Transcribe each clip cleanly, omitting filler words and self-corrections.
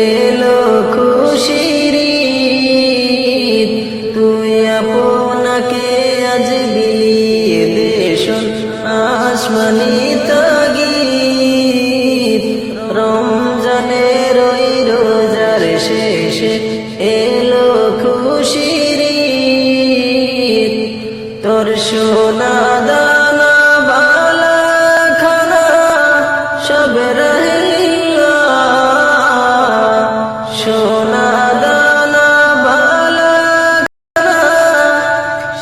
এলো খুশির ঈদ, তুই আপনাকে আজ বিলিয়ে দে শোন আসমানি তাগিদ। রমজানের ওই রোজার শেষে এলো খুশির ঈদ, তোর সোনা দানা বালা খানা সব রহিলা, সোনা দানা বালা খানা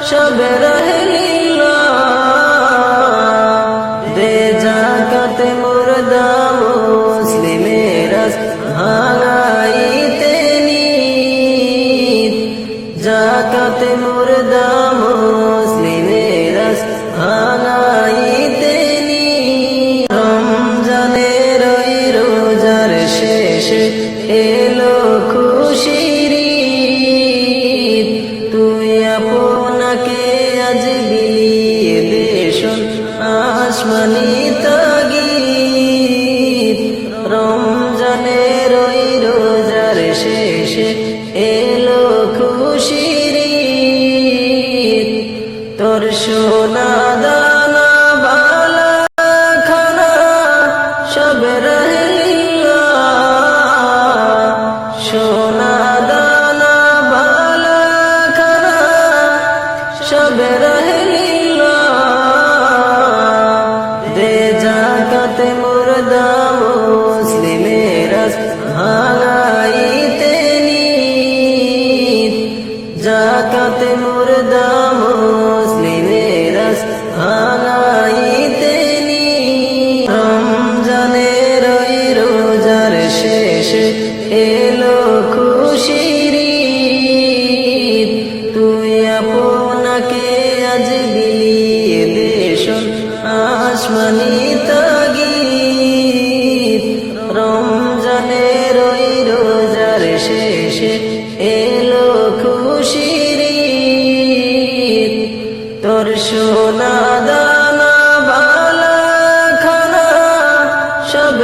সব রহিলা। দে যাকাত মুর্দা মুসলিমের ভাঙাইতে নিত, যাকাত মুর্দা মুসলিমের ভাঙাইতে নিত। রমজানের ওই রোজার শেষে এলো খুশির ঈদ, তুই আপনাকে আজ বিলিয়ে দে শোন আসমানি তাগিদ। রমজানের ওই রোজার শেষে এলো খুশির ঈদ, তোর সোনা দানা বালা খানা সব রহিলা, সোনা দানা বালা খানা সব রহিলা। দে যাকাত মুর্দা মুসলিমের ভাঙাইতে নিত, যাকাত মুর্দা মুসলিমের ভাঙাইতে নিত। রমজানের ওই রোজার শেষে এলো খুশির ঈদ, তুই আপনাকে আজ বিলিয়ে দে শোন আসমানি তাগিদ। রমজানের ওই রোজার শেষে এলো খুশির ঈদ, তোর সোনা দানা বালা খানা সব